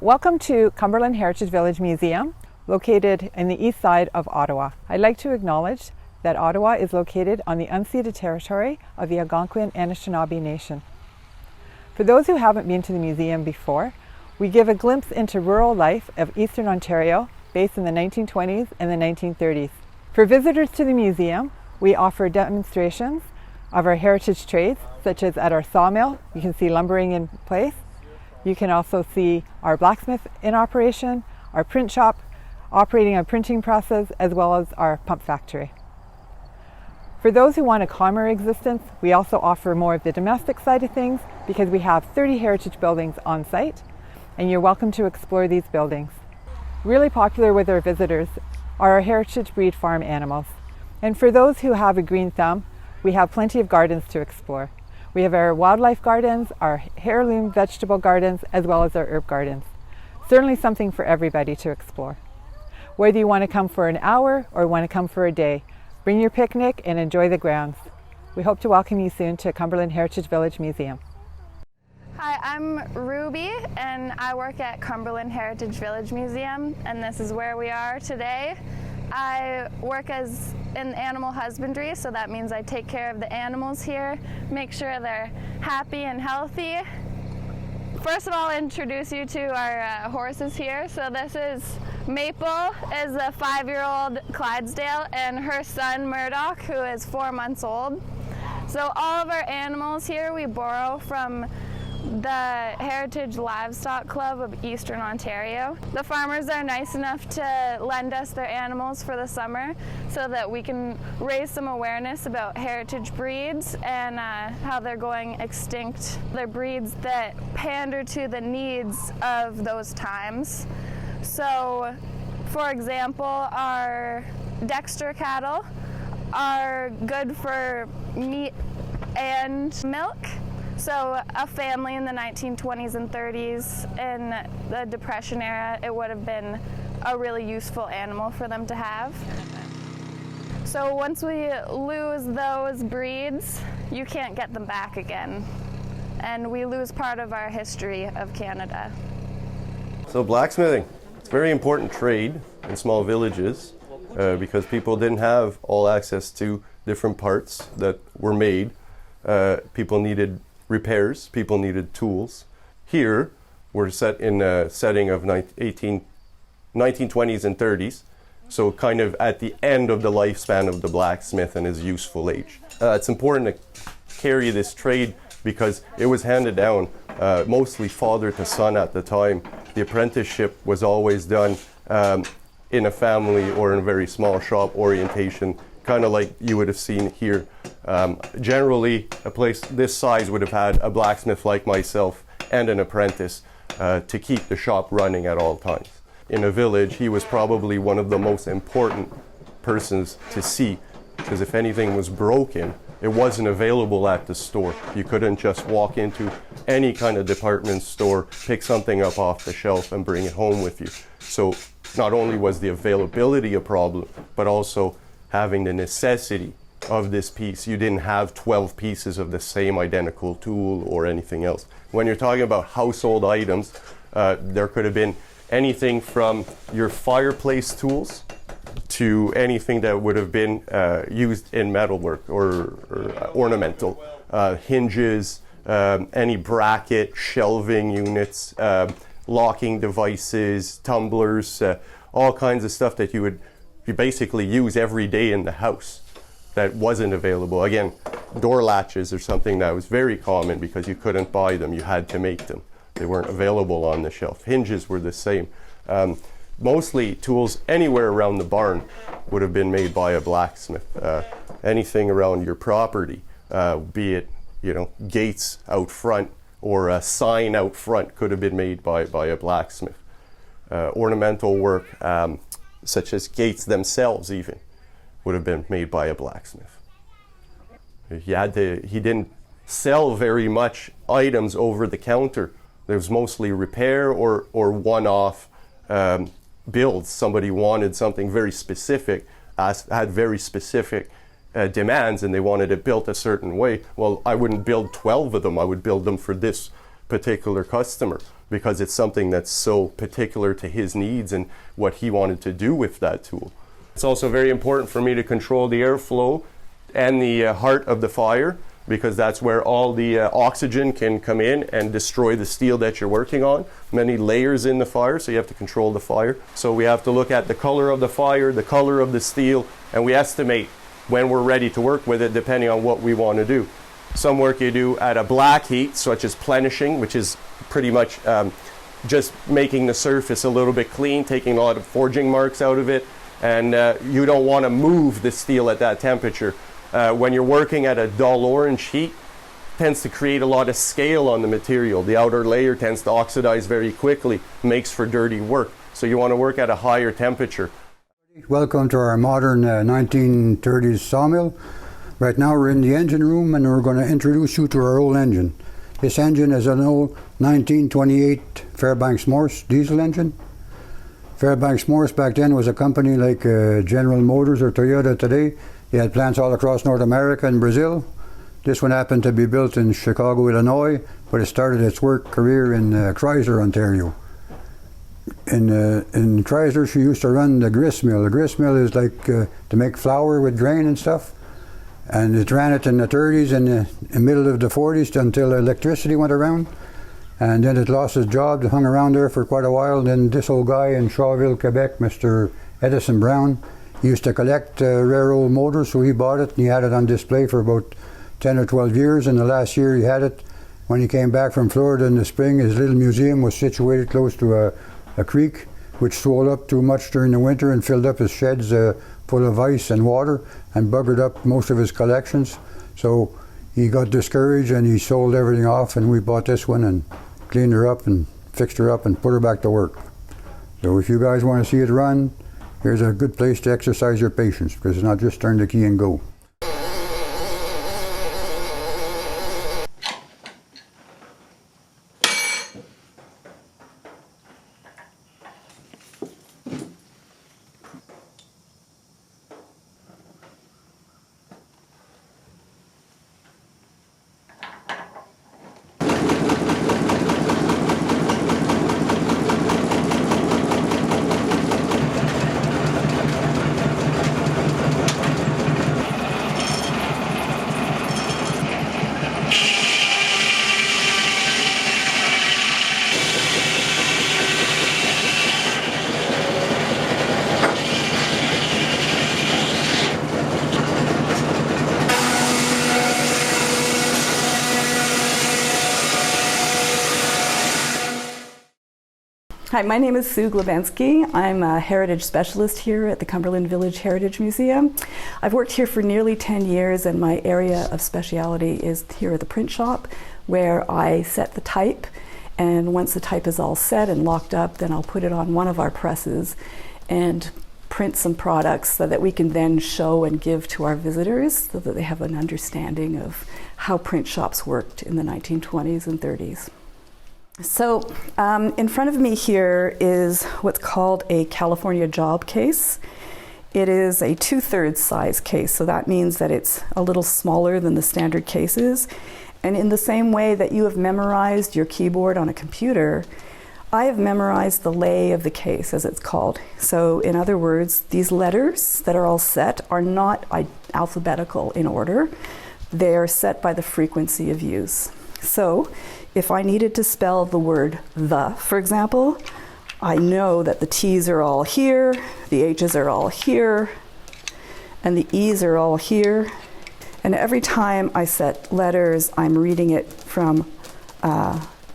Welcome to Cumberland Heritage Village Museum, located in the east side of Ottawa. I'd like to acknowledge that Ottawa is located on the unceded territory of the Algonquin and Anishinaabe Nation. For those who haven't been to the museum before, we give a glimpse into rural life of Eastern Ontario based in the 1920s and the 1930s. For visitors to the museum, we offer demonstrations of our heritage trades, such as at our sawmill. You can see lumbering in place. You can also see our blacksmith in operation, our print shop operating on printing presses, as well as our pump factory. For those who want a calmer existence, we also offer more of the domestic side of things because we have 30 heritage buildings on site, and you're welcome to explore these buildings. Really popular with our visitors are our heritage breed farm animals. And for those who have a green thumb, we have plenty of gardens to explore. We have our wildlife gardens, our heirloom vegetable gardens, as well as our herb gardens. Certainly something for everybody to explore. Whether you want to come for an hour or want to come for a day, bring your picnic and enjoy the grounds. We hope to welcome you soon to Cumberland Heritage Village Museum. Hi, I'm Ruby and I work at Cumberland Heritage Village Museum, and this is where we are today. I work in animal husbandry, so that means I take care of the animals here, make sure they're happy and healthy. First of all, I'll introduce you to our horses here. So this is Maple, is a 5-year-old Clydesdale, and her son Murdoch, who is 4 months old. So all of our animals here we borrow from the Heritage Livestock Club of Eastern Ontario. The farmers are nice enough to lend us their animals for the summer so that we can raise some awareness about heritage breeds and how they're going extinct. They're breeds that pander to the needs of those times. So, for example, our Dexter cattle are good for meat and milk. So a family in the 1920s and 30s in the Depression era, it would have been a really useful animal for them to have. So once we lose those breeds, you can't get them back again. And we lose part of our history of Canada. So blacksmithing, it's a very important trade in small villages because people didn't have all access to different parts that were made. People needed repairs, people needed tools. Here, we're set in a setting of 1920s and 30s, so kind of at the end of the lifespan of the blacksmith and his useful age. It's important to carry this trade because it was handed down mostly father to son at the time. The apprenticeship was always done in a family or in a very small shop orientation, kind of like you would have seen here. Generally, a place this size would have had a blacksmith like myself and an apprentice to keep the shop running at all times. In a village, he was probably one of the most important persons to see, because if anything was broken, it wasn't available at the store. You couldn't just walk into any kind of department store, pick something up off the shelf and bring it home with you. So not only was the availability a problem, but also having the necessity of this piece. You didn't have 12 pieces of the same identical tool or anything else. When you're talking about household items, there could have been anything from your fireplace tools to anything that would have been used in metalwork or ornamental. Hinges, any bracket, shelving units, locking devices, tumblers, all kinds of stuff that you basically use every day in the house that wasn't available. Again, door latches are something that was very common because you couldn't buy them, you had to make them. They weren't available on the shelf. Hinges were the same. Mostly tools anywhere around the barn would have been made by a blacksmith. Anything around your property, be it gates out front or a sign out front, could have been made by a blacksmith. Ornamental work, such as gates themselves even, would have been made by a blacksmith. He didn't sell very much items over the counter. There was mostly repair or one-off builds. Somebody wanted something very specific, had very specific demands, and they wanted it built a certain way. Well, I wouldn't build 12 of them. I would build them for this particular customer. because it's something that's so particular to his needs and what he wanted to do with that tool. It's also very important for me to control the airflow and the heart of the fire, because that's where all the oxygen can come in and destroy the steel that you're working on. Many layers in the fire, so you have to control the fire. So we have to look at the color of the fire, the color of the steel, and we estimate when we're ready to work with it depending on what we want to do. Some work you do at a black heat, such as plenishing, which is pretty much just making the surface a little bit clean, taking a lot of forging marks out of it, and you don't want to move the steel at that temperature. When you're working at a dull orange heat, it tends to create a lot of scale on the material. The outer layer tends to oxidize very quickly, makes for dirty work. So you want to work at a higher temperature. Welcome to our modern 1930s sawmill. Right now we're in the engine room and we're going to introduce you to our old engine. This engine is an old 1928 Fairbanks Morse diesel engine. Fairbanks Morse back then was a company like General Motors or Toyota today. They had plants all across North America and Brazil. This one happened to be built in Chicago, Illinois, but it started its work career in Chrysler, Ontario. In Chrysler, she used to run the grist mill. The grist mill is like to make flour with grain and stuff. And it ran it in the 30s and the middle of the 40s until electricity went around. And then it lost its job. It hung around there for quite a while. Then this old guy in Shawville, Quebec, Mr. Edison Brown, he used to collect rare old motors, so he bought it and he had it on display for about 10 or 12 years. And the last year he had it, when he came back from Florida in the spring, his little museum was situated close to a creek which swelled up too much during the winter and filled up his sheds full of ice and water and buggered up most of his collections. So he got discouraged and he sold everything off, and we bought this one and cleaned her up and fixed her up and put her back to work. So if you guys want to see it run, here's a good place to exercise your patience, because it's not just turn the key and go. Hi, my name is Sue Glebensky. I'm a heritage specialist here at the Cumberland Village Heritage Museum. I've worked here for nearly 10 years, and my area of speciality is here at the print shop, where I set the type, and once the type is all set and locked up, then I'll put it on one of our presses and print some products so that we can then show and give to our visitors so that they have an understanding of how print shops worked in the 1920s and 30s. So in front of me here is what's called a California job case. It is a 2/3 size case, so that means that it's a little smaller than the standard cases. And in the same way that you have memorized your keyboard on a computer, I have memorized the lay of the case, as it's called. So in other words, these letters that are all set are not alphabetical in order. They are set by the frequency of use. So if I needed to spell the word the, for example, I know that the T's are all here, the H's are all here, and the E's are all here. And every time I set letters, I'm reading it from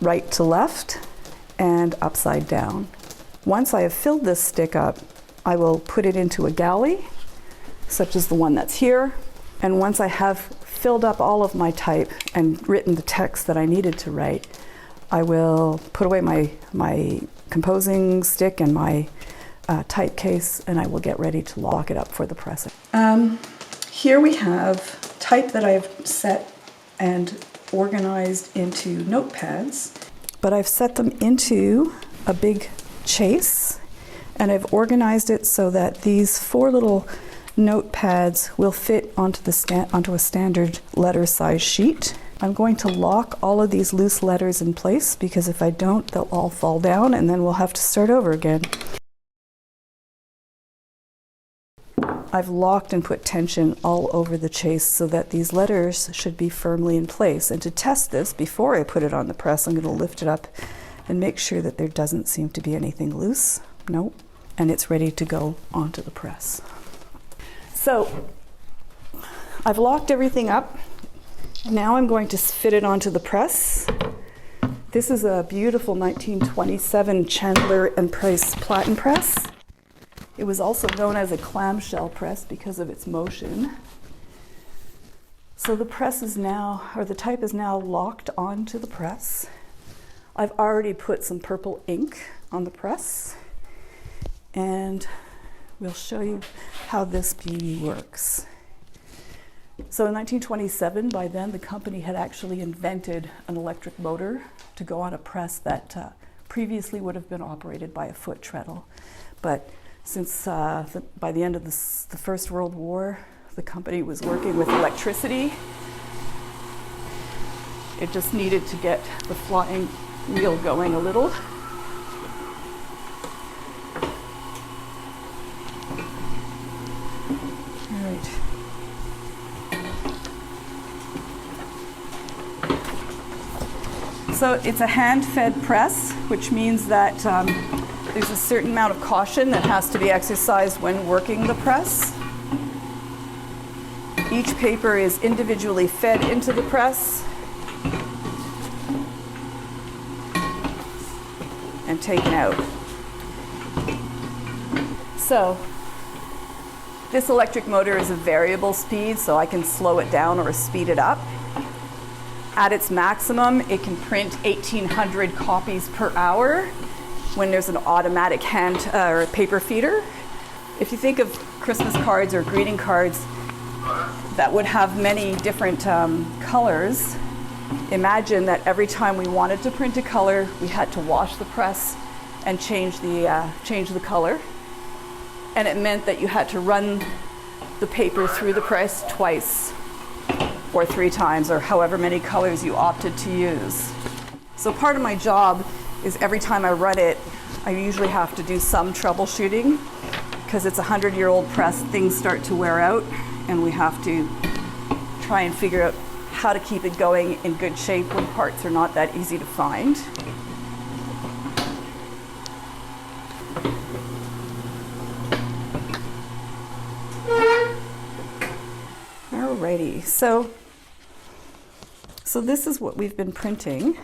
right to left and upside down. Once I have filled this stick up, I will put it into a galley, such as the one that's here. And once I have filled up all of my type and written the text that I needed to write, I will put away my composing stick and my type case, and I will get ready to lock it up for the pressing. Here we have type that I've set and organized into notepads, but I've set them into a big chase, and I've organized it so that these 4 little notepads will fit onto a standard letter size sheet. I'm going to lock all of these loose letters in place, because if I don't, they'll all fall down and then we'll have to start over again. I've locked and put tension all over the chase so that these letters should be firmly in place. And to test this, before I put it on the press, I'm going to lift it up and make sure that there doesn't seem to be anything loose. Nope. And it's ready to go onto the press. So I've locked everything up. Now I'm going to fit it onto the press. This is a beautiful 1927 Chandler and Price platen press. It was also known as a clamshell press because of its motion. So the press is now, or the type is now locked onto the press. I've already put some purple ink on the press, and we'll show you how this beauty works. So in 1927, by then, the company had actually invented an electric motor to go on a press that previously would have been operated by a foot treadle. But since by the end of the First World War, the company was working with electricity, it just needed to get the flying wheel going a little. All right. So it's a hand-fed press, which means that there's a certain amount of caution that has to be exercised when working the press. Each paper is individually fed into the press and taken out. So this electric motor is a variable speed, so I can slow it down or speed it up. At its maximum, it can print 1,800 copies per hour when there's an automatic hand or paper feeder. If you think of Christmas cards or greeting cards that would have many different colors, imagine that every time we wanted to print a color, we had to wash the press and change the color. And it meant that you had to run the paper through the press twice or 3 times, or however many colors you opted to use. So part of my job is every time I run it, I usually have to do some troubleshooting, because it's a 100-year-old press, things start to wear out, and we have to try and figure out how to keep it going in good shape when parts are not that easy to find. Alrighty, so this is what we've been printing.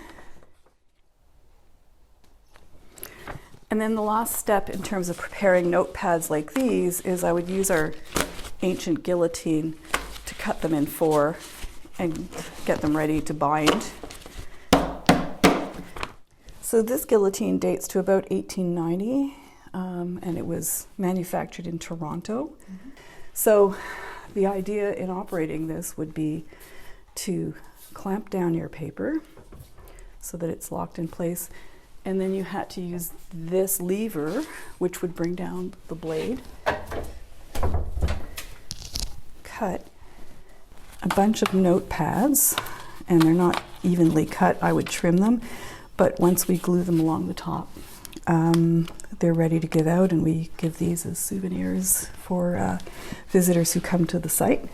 And then the last step in terms of preparing notepads like these is I would use our ancient guillotine to cut them in 4 and get them ready to bind. So this guillotine dates to about 1890, and it was manufactured in Toronto. Mm-hmm. So the idea in operating this would be to clamp down your paper so that it's locked in place. And then you had to use this lever, which would bring down the blade, cut a bunch of notepads, and they're not evenly cut. I would trim them, but once we glue them along the top, they're ready to give out, and we give these as souvenirs for visitors who come to the site.